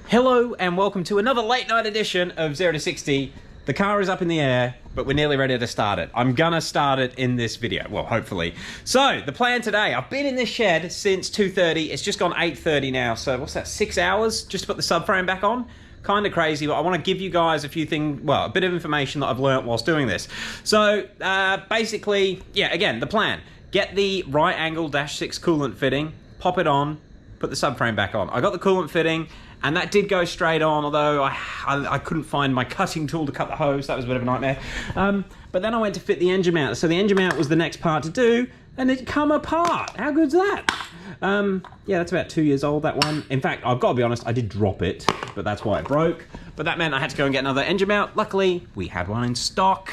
Hello and welcome to another late night edition of 0 to 60. The car is up in the air, but we're nearly ready to start it. I'm gonna start it in this video, well, hopefully. So, the plan today, I've been in this shed since 2:30. It's just gone 8:30 now, so what's that, 6 hours just to put the subframe back on? Kind of crazy, but I want to give you guys a few things, well, a bit of information that I've learnt whilst doing this. So, basically, yeah, again, the plan. Get the right angle -6 coolant fitting, pop it on, put the subframe back on. I got the coolant fitting, and that did go straight on, although I couldn't find my cutting tool to cut the hose. That was a bit of a nightmare. But then I went to fit the engine mount. So the engine mount was the next part to do, and it come apart. How good's that? Yeah, that's about 2 years old, that one. In fact, I've got to be honest, I did drop it, but that's why it broke. But that meant I had to go and get another engine mount. Luckily, we had one in stock.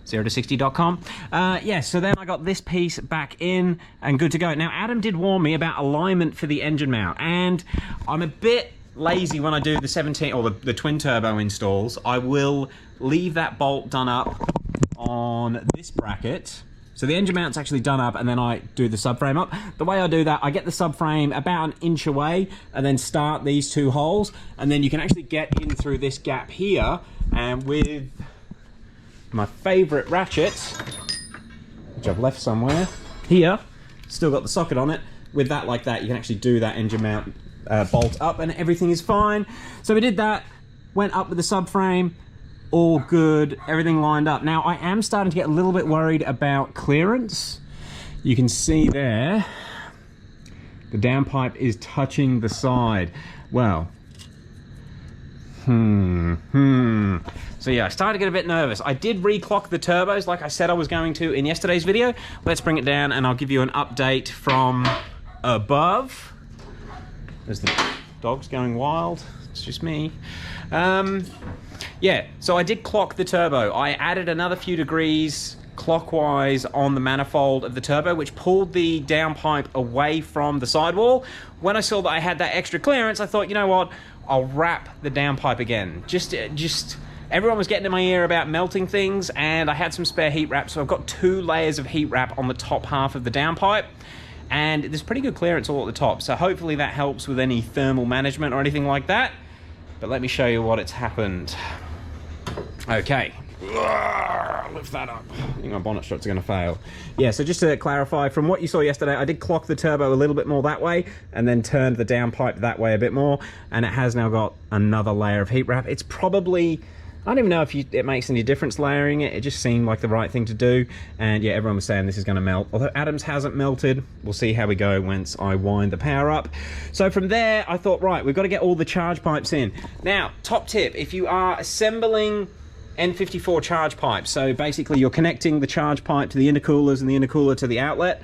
0to60.com. Yeah, so then I got this piece back in and good to go. Now, Adam did warn me about alignment for the engine mount, and I'm a bit lazy when I do the 17 or the twin turbo installs. I will leave that bolt done up on this bracket. So the engine mount's actually done up, and then I do the subframe up. The way I do that, I get the subframe about an inch away and then start these two holes, and then you can actually get in through this gap here, and with my favorite ratchet, which I've left somewhere here, still got the socket on it. With that like that, you can actually do that engine mount bolt up and everything is fine. So we did that, went up with the subframe, all good, everything lined up. Now I am starting to get a little bit worried about clearance. You can see there, the downpipe is touching the side. Well, So yeah, I started to get a bit nervous. I did reclock the turbos like I said I was going to in yesterday's video. Let's bring it down and I'll give you an update from above. There's the dogs going wild. It's just me. Yeah, so I did clock the turbo. I added another few degrees clockwise on the manifold of the turbo, which pulled the downpipe away from the sidewall. When I saw that I had that extra clearance, I thought, you know what? I'll wrap the downpipe again. Just everyone was getting in my ear about melting things, and I had some spare heat wrap, so I've got 2 layers of heat wrap on the top half of the downpipe, and there's pretty good clearance all at the top, so hopefully that helps with any thermal management or anything like that. But let me show you what it's happened. Okay. Lift that up. I think my bonnet struts are going to fail. Yeah, so just to clarify, from what you saw yesterday, I did clock the turbo a little bit more that way and then turned the downpipe that way a bit more, and it has now got another layer of heat wrap. It's probably, I don't even know if it makes any difference layering it. It just seemed like the right thing to do, and yeah, everyone was saying this is going to melt. Although Adam's hasn't melted. We'll see how we go once I wind the power up. So from there, I thought, right, we've got to get all the charge pipes in. Now, top tip, if you are assembling N54 charge pipes, so basically you're connecting the charge pipe to the intercoolers and the intercooler to the outlet,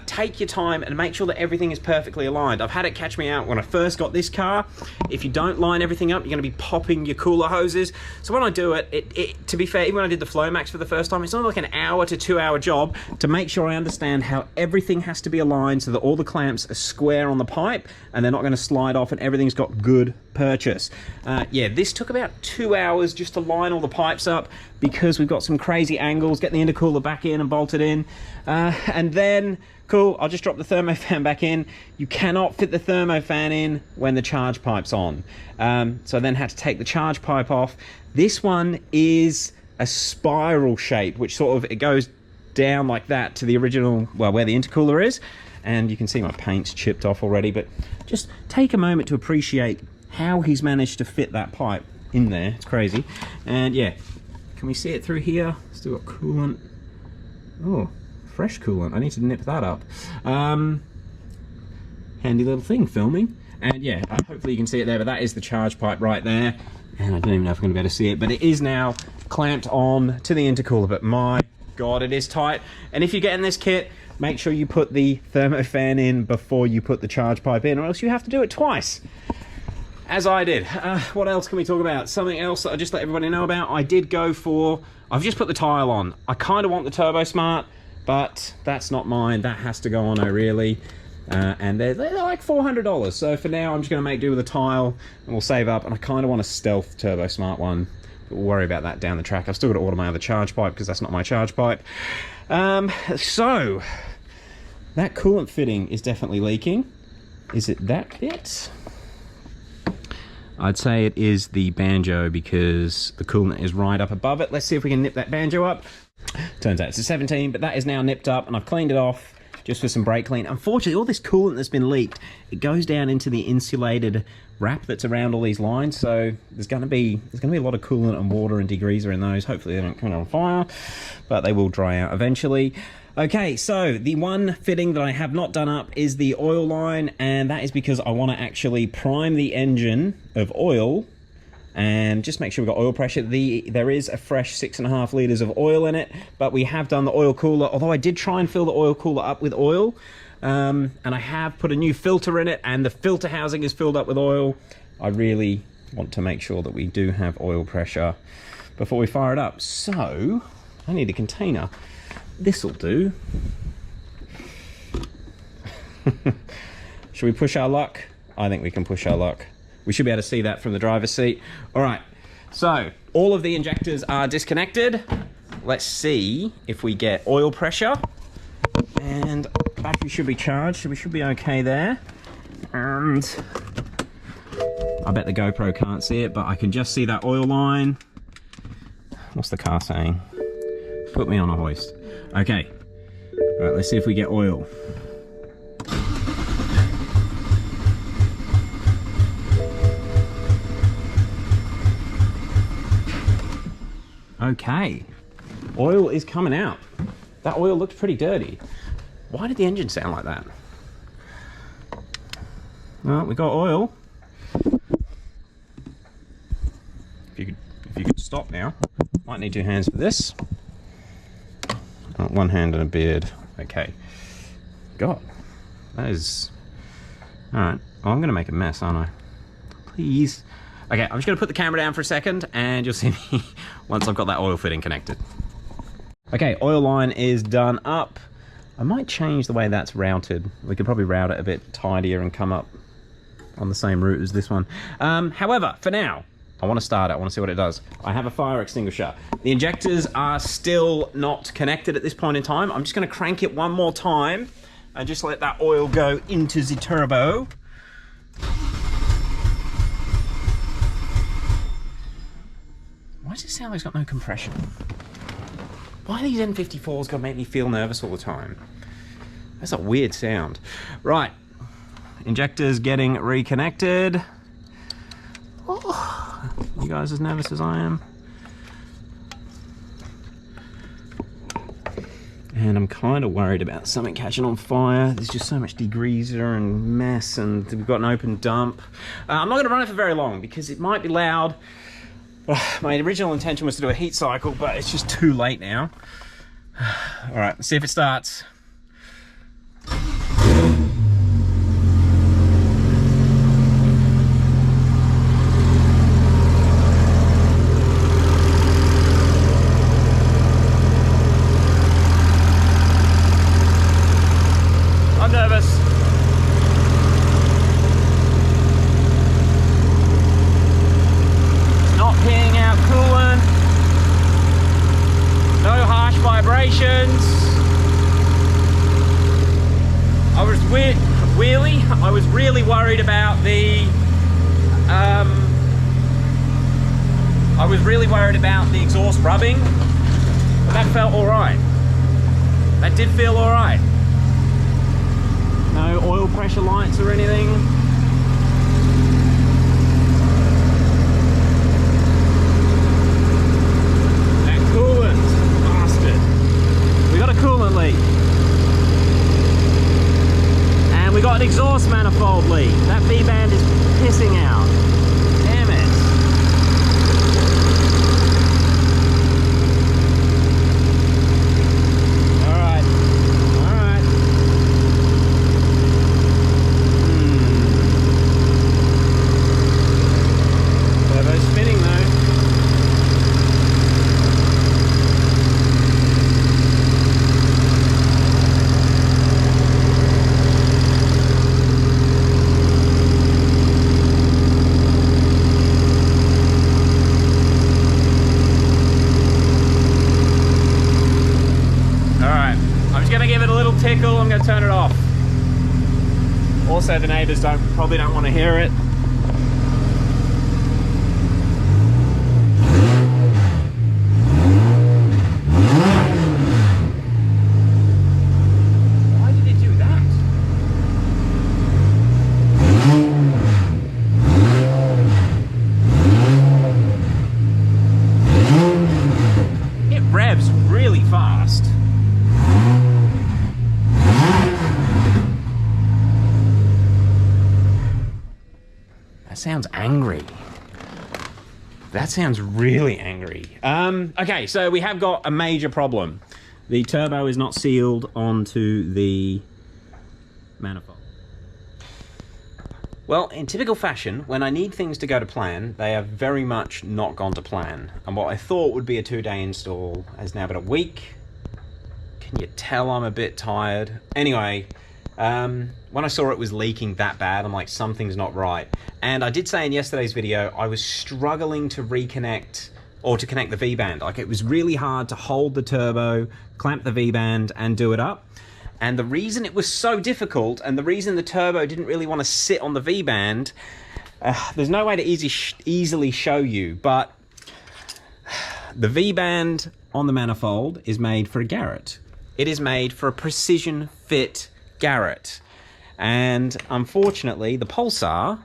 take your time and make sure that everything is perfectly aligned. I've had it catch me out when I first got this car. If you don't line everything up, you're going to be popping your cooler hoses. So when I do it, to be fair, even when I did the Flowmax for the first time, it's not like an hour to 2 hour job to make sure I understand how everything has to be aligned so that all the clamps are square on the pipe and they're not going to slide off and everything's got good purchase. Yeah, this took about 2 hours just to line all the pipes up because we've got some crazy angles, get the intercooler back in and bolted in, and then cool, I'll just drop the thermofan back in. You cannot fit the thermofan in when the charge pipe's on, so I then had to take the charge pipe off. This one is a spiral shape, which sort of, it goes down like that to the original, well, where the intercooler is, and you can see my paint's chipped off already, but just take a moment to appreciate how he's managed to fit that pipe in there. It's crazy. And yeah, can we see it through here? Still got coolant. Oh, fresh coolant. I need to nip that up. Handy little thing, filming. And yeah, hopefully you can see it there, but that is the charge pipe right there. And I don't even know if I'm going to be able to see it, but it is now clamped on to the intercooler. But my God, it is tight. And if you get in this kit, make sure you put the thermofan in before you put the charge pipe in, or else you have to do it twice, as I did. What else can we talk about? Something else that I just let everybody know about. I did go for, I've just put the tile on. I kind of want the Turbo Smart, but that's not mine. That has to go on O'Reilly. And they're like $400. So for now, I'm just going to make do with a tile and we'll save up. And I kind of want a stealth Turbo Smart one, but we'll worry about that down the track. I've still got to order my other charge pipe because that's not my charge pipe. So that coolant fitting is definitely leaking. Is it that bit? I'd say it is the Banjo because the coolant is right up above it. Let's see if we can nip that Banjo up. Turns out it's a 17, but that is now nipped up and I've cleaned it off just for some brake clean. Unfortunately, all this coolant that's been leaked, it goes down into the insulated wrap that's around all these lines, so there's going to be a lot of coolant and water and degreaser in those. Hopefully they don't come on fire, but they will dry out eventually. Okay, so the one fitting that I have not done up is the oil line, and that is because I want to actually prime the engine of oil and just make sure we've got oil pressure. There is a fresh 6.5 litres of oil in it, but we have done the oil cooler, although I did try and fill the oil cooler up with oil, and I have put a new filter in it, and the filter housing is filled up with oil. I really want to make sure that we do have oil pressure before we fire it up. So, I need a container. This'll do. Should we push our luck? I think we can push our luck. We should be able to see that from the driver's seat. All right, so all of the injectors are disconnected. Let's see if we get oil pressure. And battery should be charged, so we should be okay there. And I bet the GoPro can't see it, but I can just see that oil line. What's the car saying? Put me on a hoist. Okay, all right, let's see if we get oil. Okay, oil is coming out. That oil looks pretty dirty. Why did the engine sound like that? Well, we got oil. If you could stop now. Might need 2 hands for this. Oh, 1 hand and a beard. Okay. God, that is... All right. Oh, I'm gonna make a mess, aren't I? Please. Okay, I'm just gonna put the camera down for a second, and you'll see me once I've got that oil fitting connected. Okay, oil line is done up. I might change the way that's routed. We could probably route it a bit tidier and come up on the same route as this one. However, for now, I want to start it. I want to see what it does. I have a fire extinguisher. The injectors are still not connected at this point in time. I'm just going to crank it one more time and just let that oil go into the turbo. Why does it sound like it's got no compression? Why are these N54s gonna make me feel nervous all the time? That's a weird sound. Right, injectors getting reconnected. Oh, you guys as nervous as I am? And I'm kind of worried about something catching on fire. There's just so much degreaser and mess, and we've got an open dump. I'm not gonna run it for very long because it might be loud. My original intention was to do a heat cycle, but it's just too late now. All right, let's see if it starts. I'm nervous. Peeing out coolant, no harsh vibrations. I was really worried about the exhaust rubbing, but that felt all right. That did feel all right. No oil pressure lights or anything. Coolant leak, and we got an exhaust manifold leak. That V-band is pissing out. Damn it. Alright. Alright. Turbo's spinning though. Tickle, I'm going to turn it off. Also, the neighbours probably don't want to hear it. That sounds angry. That sounds really angry. Okay, so we have got a major problem. The turbo is not sealed onto the manifold. Well, in typical fashion, when I need things to go to plan, they have very much not gone to plan. And what I thought would be a 2-day install has now been a week. Can you tell I'm a bit tired? Anyway, when I saw it was leaking that bad, I'm like, something's not right. And I did say in yesterday's video, I was struggling to reconnect or to connect the V-band. Like, it was really hard to hold the turbo, clamp the V-band and do it up. And the reason it was so difficult, and the reason the turbo didn't really want to sit on the V-band, there's no way to easily show you, but the V-band on the manifold is made for a Garrett. It is made for a precision fit Garrett. And unfortunately, the Pulsar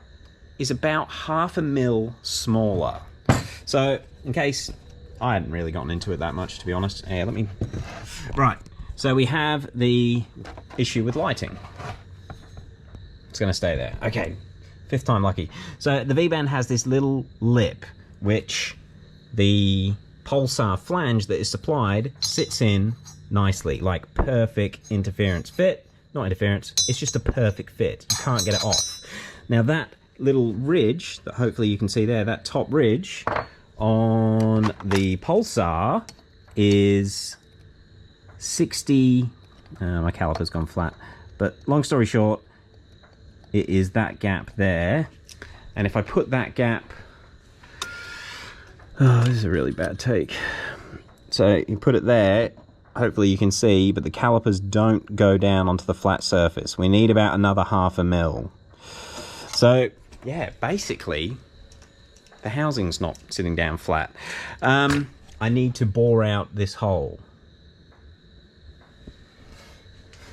is about 0.5 mil smaller. So, in case I hadn't really gotten into it that much, to be honest. Yeah, let me... Right. So we have the issue with lighting. It's going to stay there. Okay, 5th time lucky. So the V-band has this little lip, which the Pulsar flange that is supplied sits in nicely, like perfect interference fit. Not interference, it's just a perfect fit. You can't get it off. Now that little ridge, that hopefully you can see there, that top ridge on the Pulsar is 60, my caliper's gone flat, but long story short, it is that gap there. And if I put that gap, oh, this is a really bad take. So you put it there, hopefully you can see, but the calipers don't go down onto the flat surface. We need about another 0.5 mil. So yeah, basically the housing's not sitting down flat. I need to bore out this hole.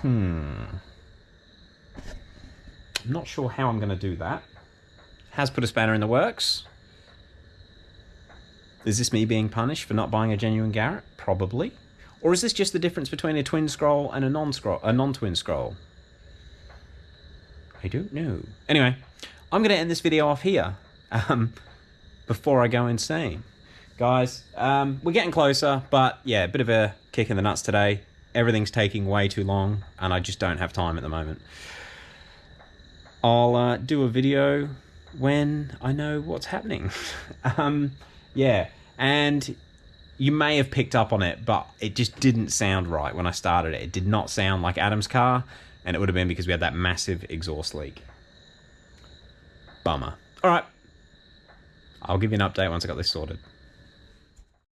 I'm not sure how I'm going to do that. Has put a spanner in the works. Is this me being punished for not buying a genuine Garrett? Probably. Or is this just the difference between a twin scroll and a non-twin scroll? I don't know. Anyway, I'm going to end this video off here before I go insane. Guys, we're getting closer, but yeah, a bit of a kick in the nuts today. Everything's taking way too long, and I just don't have time at the moment. I'll do a video when I know what's happening. Yeah, and you may have picked up on it, but it just didn't sound right when I started it. It did not sound like Adam's car, and it would have been because we had that massive exhaust leak. Bummer. All right. I'll give you an update once I got this sorted.